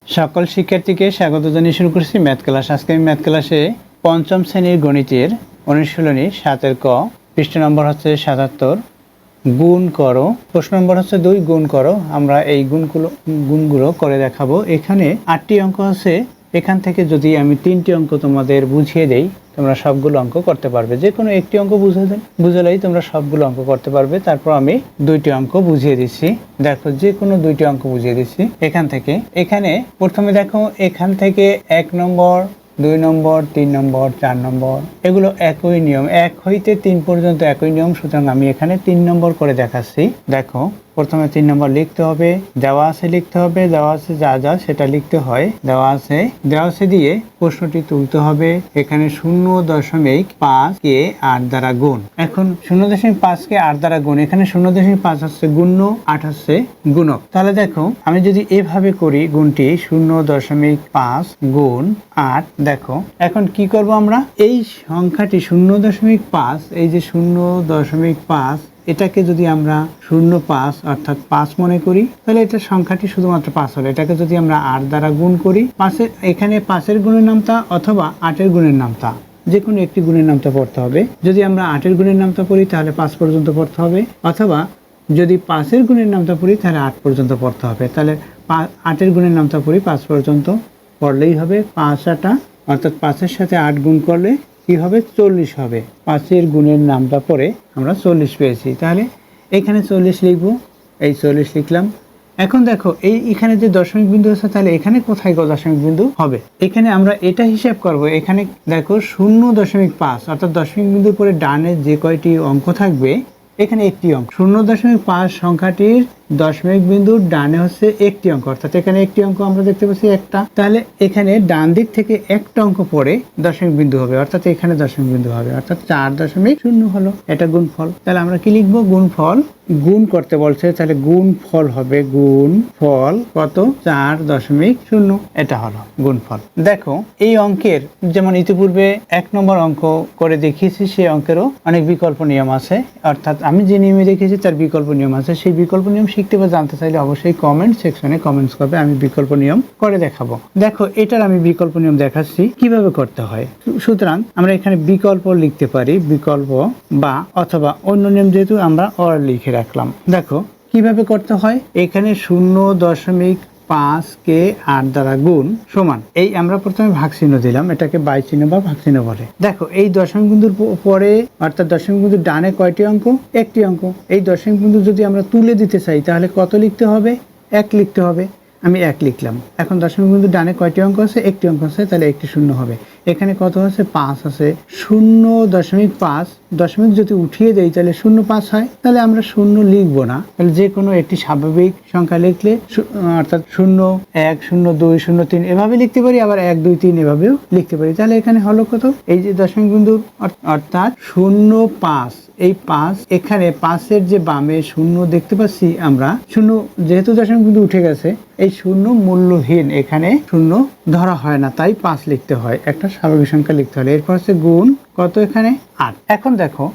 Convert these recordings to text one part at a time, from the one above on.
সকল শিক্ষার্থীকে স্বাগত জানিয়ে শুরু করছি ম্যাথ ক্লাস। আজকে আমি ম্যাথ ক্লাসে পঞ্চম শ্রেণীর গণিতের অনুশীলনী 7 ক, পৃষ্ঠা নম্বর হচ্ছে 77, গুণ করো। প্রশ্ন নম্বর হচ্ছে 2, গুণ করো। আমরা এই গুণগুলো করে দেখাবো। এখানে 8টি অঙ্ক আছে। এখান থেকে যদি আমি 3টি অঙ্ক তোমাদের বুঝিয়ে দেই, তোমরা সবগুলো অঙ্ক করতে পারবে। যে কোনো একটি অঙ্ক বুঝালেই তোমরা সবগুলো অঙ্ক করতে পারবে। তারপর আমি 2টি অঙ্ক বুঝিয়ে দিচ্ছি। দেখো, যে কোনো 2টি অঙ্ক বুঝিয়ে দিচ্ছি এখান থেকে। এখানে প্রথমে দেখো, এখান থেকে 1 নম্বর, 2 নম্বর, 3 নম্বর, 4 নম্বর, এগুলো একই নিয়ম, 1 হইতে 3 পর্যন্ত একই নিয়ম। সুতরাং আমি এখানে 3 নম্বর করে দেখাচ্ছি। দেখো, প্রথমে 3 নম্বর লিখতে হবে, দেওয়া আছে লিখতে হবে, দেওয়া আছে যা যা সেটা লিখতে হয়, দেওয়া আছে দিয়ে প্রশ্নটি তুলতে হবে। এখানে 0.5 কে 8 দ্বারা গুণ। এখন 0.5 কে 8 দ্বারা গুণ, এখানে 0.5 হচ্ছে গুণ্য, 8 হচ্ছে গুণক। তাহলে দেখো, আমি যদি এভাবে করি গুণটি 0.5 গুণ 8, দেখো এখন কি করব আমরা, এই সংখ্যাটি 0.5, এই যে 0.5, এটাকে যদি আমরা 0.5 অর্থাৎ 5 মনে করি, তাহলে এটা সংখ্যাটি শুধুমাত্র 5 হলো। এটাকে যদি আমরা 8 দ্বারা গুণ করি, এখানে 5-এর গুণের নামতা অথবা 8-এর গুণের নামতা, যে কোনো একটি গুণের নামতা পড়তে হবে। যদি আমরা 8-এর গুণের নামতা পড়ি তাহলে 5 পর্যন্ত পড়তে হবে, অথবা যদি 5-এর গুণের নামতা পড়ি তাহলে 8 পর্যন্ত পড়তে হবে। তাহলে 8-এর গুণের নামতা পড়ি, 5 পর্যন্ত পড়লেই হবে। 5 অর্থাৎ 5-এর সাথে 8 গুণ করলে কি হবে, 40 হবে। 5-এর গুণের নামটা পরে আমরা 40 পেয়েছি। তাহলে এখানে 40 লিখব, এই 40 লিখলাম। এখন দেখো, এখানে যে দশমিক বিন্দু আছে, তাহলে এখানে কোথায় দশমিক বিন্দু হবে, এখানে আমরা এটা হিসাব করব। এখানে দেখো 0.5 অর্থাৎ দশমিক বিন্দুর পরে ডানে যে কয়টি অঙ্ক থাকবে, এখানে একটি অঙ্ক। 0.5 সংখ্যাটির দশমিক বিন্দুর ডানে হচ্ছে একটি অঙ্ক, অর্থাৎ এখানে একটি অঙ্ক আমরা দেখতে পাচ্ছি একটা। তাহলে এখানে ডান দিক থেকে একটা অঙ্ক পরে দশমিক বিন্দু হবে, অর্থাৎ এখানে দশমিক বিন্দু হবে, অর্থাৎ 4.0 হলো। এটা গুণফল। তাহলে আমরা কি লিখবো, গুণফল। গুণ করতে বলছে, তাহলে গুণফল হবে, গুণফল কত, 4.0, এটা হলো গুণফল। দেখো, এই অঙ্কের যেমন ইতিপূর্বে 1 নম্বর অঙ্ক করে দেখিয়েছি, সেই অঙ্কেরও অনেক বিকল্প নিয়ম আছে, অর্থাৎ আমি যে নিয়মে দেখিয়েছি তার বিকল্প নিয়ম আছে। সেই বিকল্প নিয়ম শিখতে বা জানতে চাইলে অবশ্যই কমেন্ট সেকশনে কমেন্টস করবে, আমি বিকল্প নিয়ম করে দেখাবো। দেখো, এটার আমি বিকল্প নিয়ম দেখাচ্ছি কিভাবে করতে হয়। সুতরাং আমরা এখানে বিকল্প লিখতে পারি, বিকল্প বা অথবা অন্য নিয়ম, যেহেতু আমরা অর লিখে রাখলাম। দেখো কিভাবে করতে হয়। এখানে 0.5 কে 8 দ্বারা গুণ সমান, এই আমরা প্রথমে ভাগ চিহ্ন দিলাম, এটাকে বাই চিহ্ন বা ভাগ চিহ্ন বলে। দেখো, এই দশমিক বিন্দুর পরে অর্থাৎ দশমিক বিন্দুর ডানে কয়টি অঙ্ক, একটি অঙ্ক। এই দশমিক বিন্দু যদি আমরা তুলে দিতে চাই তাহলে কত লিখতে হবে, 1 লিখতে হবে। আমি 1 লিখলাম। এখন দশমিক বিন্দু ডানে কয়টি অঙ্ক আছে, একটি অঙ্ক আছে, তাহলে একটি শূন্য হবে। এখানে কত আছে, 5 আছে। 0.5 দশমিক যদি উঠিয়ে দেই তাহলে 0.5 হয়। তাহলে আমরা 0 লিখবো না, তাহলে যে কোনো একটি স্বাভাবিক সংখ্যা লিখলে, অর্থাৎ 0, 1, 0, 2, 0, 3 এভাবে লিখতে পারি, আবার 1, 2, 3 এভাবেও লিখতে পারি। তাহলে এখানে হলো কত, এই যে দশমিক বিন্দু অর্থাৎ 0.5, এই 5, এখানে 5-এর যে বামে 0 দেখতে পাচ্ছি আমরা, 0 যেহেতু দশমিক বিন্দু উঠে গেছে, এই 0 মূল্যহীন, এখানে 0 ধরা হয় না, তাই 5 লিখতে হয়, একটা স্বাভাবিক সংখ্যা লিখতে হলে। এরপর হচ্ছে গুণ কত, এখানে 8। এখন দেখো,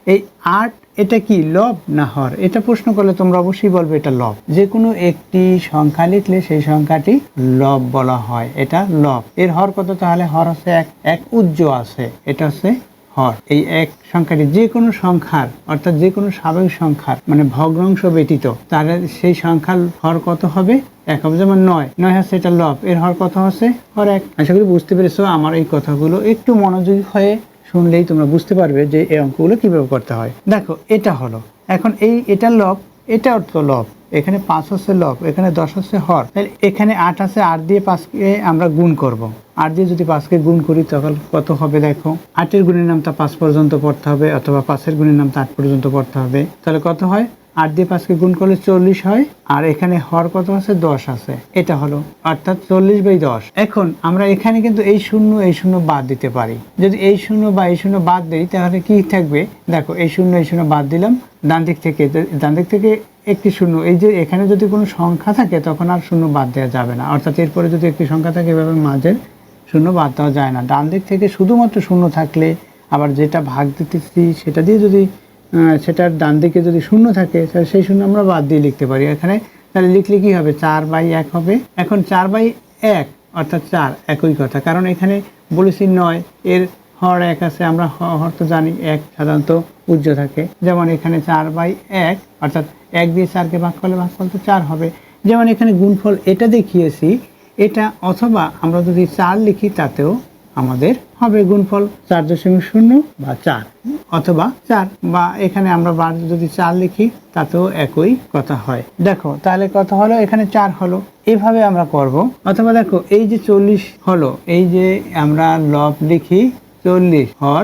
এই 8 এটা কি লব না হর, এটা প্রশ্ন করলে তোমরা অবশ্যই বলবে এটা লব। যে কোনো একটি সংখ্যা লিখলে সেই সংখ্যাটি লব বলা হয়, এটা লব। এর হর কত, তাহলে হর হচ্ছে 1 উজ্জ আছে, এটা হচ্ছে হর। এই 1 সংখ্যাটি যে কোনো সংখ্যার, অর্থাৎ যে কোনো স্বাভাবিক সংখ্যার মানে ভগ্নাংশ ব্যতীত, তাহলে সেই সংখ্যার হর কত হবে, 1 হবে। যেমন 9 হচ্ছে এটা লব, এর হর কত হচ্ছে, হর 1। আশা করি বুঝতে পেরেছো। আমার এই কথাগুলো একটু মনোযোগী হয়ে শুনলেই তোমরা বুঝতে পারবে যে এই অঙ্কগুলো কিভাবে করতে হয়। দেখো, এটা হলো, এখন এটা লব, এটা অর্থ লব। এখানে 5 হচ্ছে লব, এখানে 10 হচ্ছে হর। তাহলে এখানে 8 আছে, 8 দিয়ে 5-কে আমরা গুণ করব। 8 দিয়ে যদি 5-কে গুণ করি তখন কত হবে, দেখো 8-এর গুণের নামটা 5 পর্যন্ত পড়তে হবে, অথবা 5-এর গুণের নামটা 8 পর্যন্ত পড়তে হবে। তাহলে কত হয়, 8 দিয়ে 5-কে গুণ করলে 40 হয়, আর এখানে হর কত আছে, 10 আছে, এটা হলো, অর্থাৎ 40/10। এখন আমরা এখানে কিন্তু এই 0 বাদ দিতে পারি। যদি এই 0 বা এই 0 বাদ দেই তাহলে কি থাকবে, দেখো এই 0 বাদ দিলাম, ডান দিক থেকে একটি 0, এই যে এখানে যদি কোনো সংখ্যা থাকে তখন আর 0 বাদ দেওয়া যাবে না, অর্থাৎ এরপরে যদি একটি সংখ্যা থাকে এভাবে মাঝের 0 বাদ দেওয়া যায় না। ডান দিক থেকে শুধুমাত্র 0 থাকলে, আবার যেটা ভাগ দিতেছি সেটা দিয়ে যদি সেটার ডান দিকে যদি 0 থাকে তাহলে সেই 0 আমরা বাদ দিয়ে লিখতে পারি এখানে। তাহলে লিখলে কি হবে, 4/1 হবে। এখন 4/1 1 অর্থাৎ 4 একই কথা, কারণ এখানে বলেছি 9 এর হর 1 আছে, আমরা হর তো জানি 1 সাধারণত উজ্জ্ব থাকে। যেমন এখানে 4/1 অর্থাৎ 1 দিয়ে 4কে ভাগ করলে ভাগফল তো 4 হবে। যেমন এখানে গুণফল এটা দেখিয়েছি, এটা অথবা আমরা যদি 4 লিখি তাতেও আমাদের হবে গুণফল 4.0 বা 4 অথবা 4, বা এখানে আমরা যদি 4 লিখি তাতেও একই কথা হয়। দেখো তাহলে কত হলো, এখানে 4 হলো। এইভাবে আমরা করব। অথবা দেখো এই যে 40 হলো, এই যে আমরা লব লিখি 40 হর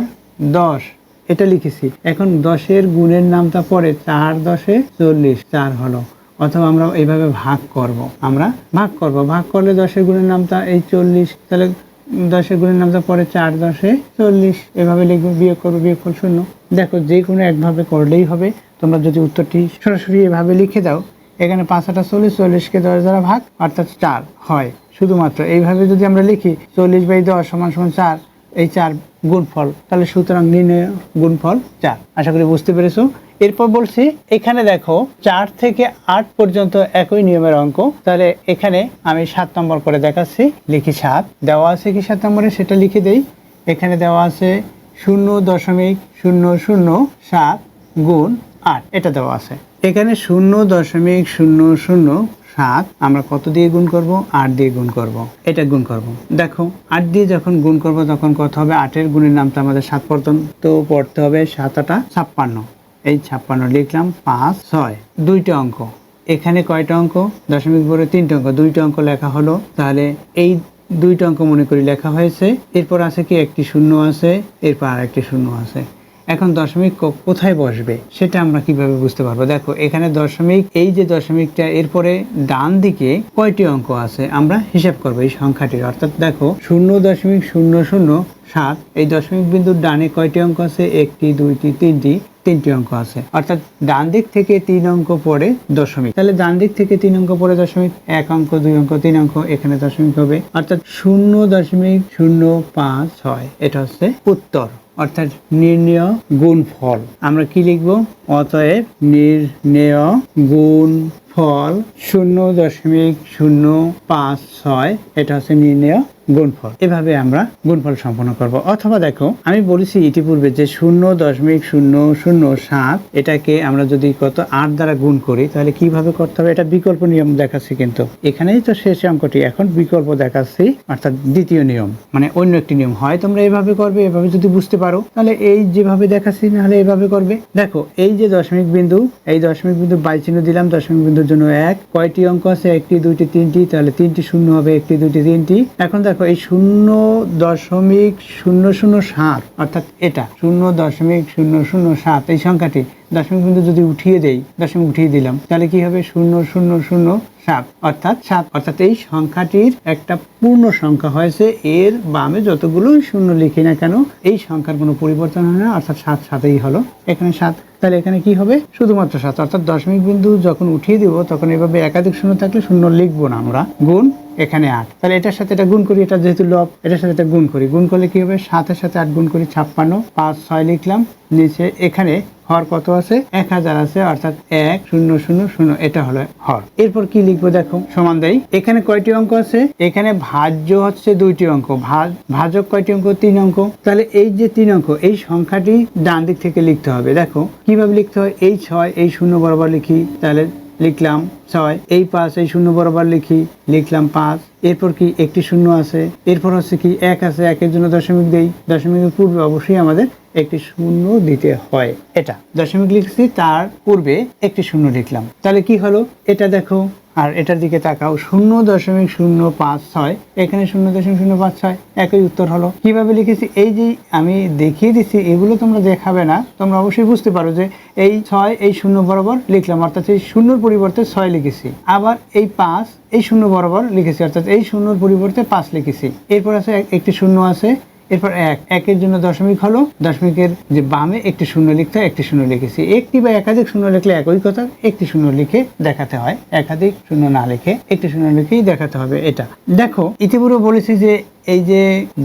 10 এটা লিখেছি। এখন 10-এর গুণের নামটা পরে 4 10-এ 40 4 হলো। অথবা আমরা এইভাবে ভাগ করব, ভাগ করলে 10-এর গুণের নামটা এই 40, তাহলে 10-এর গুণের নামটা পরে 4 10-এ 40 এভাবে লিখবো, বিয়োগ করবো, বিয়োগফল 0। দেখো যে কোনো একভাবে করলেই হবে। তোমরা যদি উত্তরটি সরাসরি এভাবে লিখে দাও, এখানে 5 8 40, 40কে 10 দ্বারা ভাগ অর্থাৎ 4 হয়। শুধুমাত্র এইভাবে যদি আমরা লিখি 40/10 = 4, এই 4 গুণফল, তাহলে সুতরাং নির্ণয় গুণফল 4। আশা করি বুঝতে পেরেছো। এরপর বলছি এখানে দেখো 4 থেকে 8 পর্যন্ত একই নিয়মের অঙ্ক। তাহলে এখানে আমি 7 নম্বর করে দেখাচ্ছি, লিখি 7। দেওয়া আছে কি 7 নম্বরে সেটা লিখে দেই। এখানে দেওয়া আছে 0.007 গুণ 8, এটা দেওয়া আছে। এখানে 0.007 আমরা কত দিয়ে গুণ করব? 8 দিয়ে গুণ করব। এটা গুণ করব। দেখো 8 দিয়ে যখন গুণ করব তখন কত হবে? 8-এর গুণের নামটা আমাদের 7 পর্যন্ত পড়তে হবে। 7 8 56, এই 56 লিখলাম। 5 6 দুইটা অঙ্ক। এখানে কয়টা অঙ্ক? দশমিক পরে 3টে অঙ্ক, 2টা অঙ্ক লেখা হলো। তাহলে এই 2টা অঙ্ক মনে করি লেখা হয়েছে। এরপর আছে কি একটি শূন্য আছে, এরপর আরেকটি শূন্য আছে। এখন দশমিক কোথায় বসবে সেটা আমরা কিভাবে বুঝতে পারবো? দেখো এখানে দশমিক, এই যে দশমিকটা, এরপরে ডান দিকে কয়টি অঙ্ক আছে আমরা হিসাব করবো এই সংখ্যাটির। অর্থাৎ দেখো 0.007, এই দশমিক বিন্দুর ডানে কয়টি অঙ্ক আছে? 1টি 2টি 3টি অঙ্ক আছে। অর্থাৎ ডান দিক থেকে 3 অঙ্ক পরে দশমিক। তাহলে ডান দিক থেকে 3 অঙ্ক পরে দশমিক, 1 অঙ্ক 2 অঙ্ক 3 অঙ্ক, এখানে দশমিক হবে। অর্থাৎ 0.056, এটা হচ্ছে উত্তর, অর্থাৎ নির্ণেয় গুণফল। আমরা কি লিখবো? অতএব নির্ণেয় গুণফল 0.056, এটা হচ্ছে নির্ণেয় গুণফল। এভাবে আমরা গুণফল সম্পন্ন করব। অথবা দেখো আমি বলেছি ইতিপূর্বে যে 0.007 এটাকে আমরা যদি 8 দ্বারা গুণ করি তাহলে কিভাবে করতে হবে, এটা বিকল্প নিয়ম দেখাচ্ছি। কিন্তু এখানেই তো শেষ অঙ্কটি, এখন বিকল্প দেখাচ্ছি, অর্থাৎ দ্বিতীয় নিয়ম, মানে অন্য একটি নিয়ম। হয় তোমরা এভাবে করবে, এভাবে যদি বুঝতে পারো তাহলে এই যেভাবে দেখাচ্ছি, নাহলে এভাবে করবে। দেখো এই যে দশমিক বিন্দু, এই দশমিক বিন্দু বাই চিহ্ন দিলাম। দশমিক বিন্দুর জন্য 1, কয়টি অঙ্ক আছে? 1টি 2টি 3টি, তাহলে 3টি শূন্য হবে, 1টি 2টি 3টি। এখন দেখো এই 0.007, অর্থাৎ এটা 0.007, এই সংখ্যাটি দশমিক বিন্দু যদি উঠিয়ে দেই, দশমিক উঠিয়ে দিলাম, তাহলে কি হবে? 0.007 অর্থাৎ 7, অর্থাৎ এই সংখ্যাটির একটা পূর্ণ সংখ্যা হয়েছে। এর বামে যতগুলো শূন্য লিখি না কেন এই সংখ্যার কোনো পরিবর্তন হয় না, অর্থাৎ 7 7ই হলো। এখানে 7, তাহলে এখানে কি হবে? শুধুমাত্র 7। অর্থাৎ দশমিক বিন্দু যখন উঠিয়ে দিব তখন এভাবে একাধিক শূন্য থাকলে শূন্য লিখবো না আমরা। গুণ এখানে 8, তাহলে এটার সাথে এটা গুণ করি, এটা যেহেতু লব, এটার সাথে এটা গুণ করি। গুণ করলে কি হবে? 7-এর সাথে 8 গুণ করি, 56। 5 6 লিখলাম। নিচে এখানে হর কত আছে? 1000 আছে, অর্থাৎ 1000, এটা হলো হর। এরপর কি লিখবো? দেখো সমান দেই। এখানে কয়টি অঙ্ক আছে? এখানে ভাজ্য হচ্ছে 2টি অঙ্ক, ভাজক কয়টি অঙ্ক? 3 অঙ্ক। তাহলে এই যে 3 অঙ্ক, এই সংখ্যাটি ডান দিক থেকে লিখতে হবে। দেখো কিভাবে লিখতে হয়? এই 6, এই 0 বরাবর লিখি, তাহলে লিখলাম 6। এই 5, এই 0 বরাবর লিখি, লিখলাম 5। এরপর কি একটি শূন্য আছে, এরপর হচ্ছে কি 1 আছে, 1-এর জন্য দশমিক দেই। দশমিকের পূর্বে অবশ্যই আমাদের একটি শূন্য দিতে হয়। এটা দশমিক লিখছি, তার পূর্বে একটি শূন্য লিখলাম, তাহলে কি হলো? এটা দেখো, আর এটার দিকে তাকাও, 0.056, এখানে 0.056, একই উত্তর হলো। কিভাবে লিখেছি? এই যে আমি দেখিয়ে দিচ্ছি, এগুলো তোমরা দেখাবে না, তোমরা অবশ্যই বুঝতে পারো যে এই 6, এই 0 বরাবর লিখলাম, অর্থাৎ এই 0-র পরিবর্তে 6 লিখেছি। আবার এই 5, এই 0 বরাবর লিখেছি, অর্থাৎ এই 0-র পরিবর্তে 5 লিখেছি। এরপর আছে একটি শূন্য আছে, এরপর 1-এর জন্য দশমিক হলো, দশমিকের যে বামে একটি শূন্য লিখতে হয়, একটি শূন্য লিখেছি। একটি বা একাধিক শূন্য লিখলে একই কথা, একটি শূন্য লিখে দেখাতে হয়, একাধিক শূন্য না লিখে একটি শূন্য লিখেই দেখাতে হবে। এটা দেখো ইতিপূর্বে বলেছি যে এই যে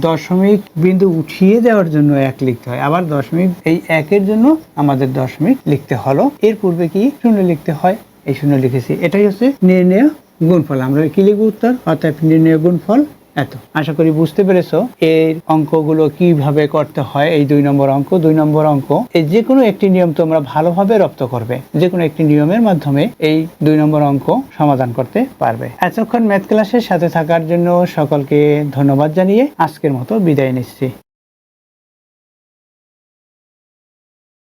দশমিক বিন্দু উঠিয়ে দেওয়ার জন্য 1 লিখতে হয়, আবার দশমিক এই 1-এর জন্য আমাদের দশমিক লিখতে হলো। এর পূর্বে কি শূন্য লিখতে হয়, এই শূন্য লিখেছি। এটাই হচ্ছে নির্ণেয় গুণফল। আমরা কি লিখব উত্তর? অতএব নির্ণয় গুণফল এত। আশা করি বুঝতে পেরেছো এই অঙ্কগুলো কিভাবে করতে হয়। এই 2 নম্বর অঙ্ক, 2 নম্বর অঙ্ক এই যে কোনো একটি নিয়ম তোমরা ভালোভাবে রপ্ত করবে, যে কোনো একটি নিয়মের মাধ্যমে এই 2 নম্বর অঙ্ক সমাধান করতে পারবে। এতক্ষণ ম্যাথ ক্লাসের সাথে থাকার জন্য সকলকে ধন্যবাদ জানিয়ে আজকের মতো বিদায় নিচ্ছি।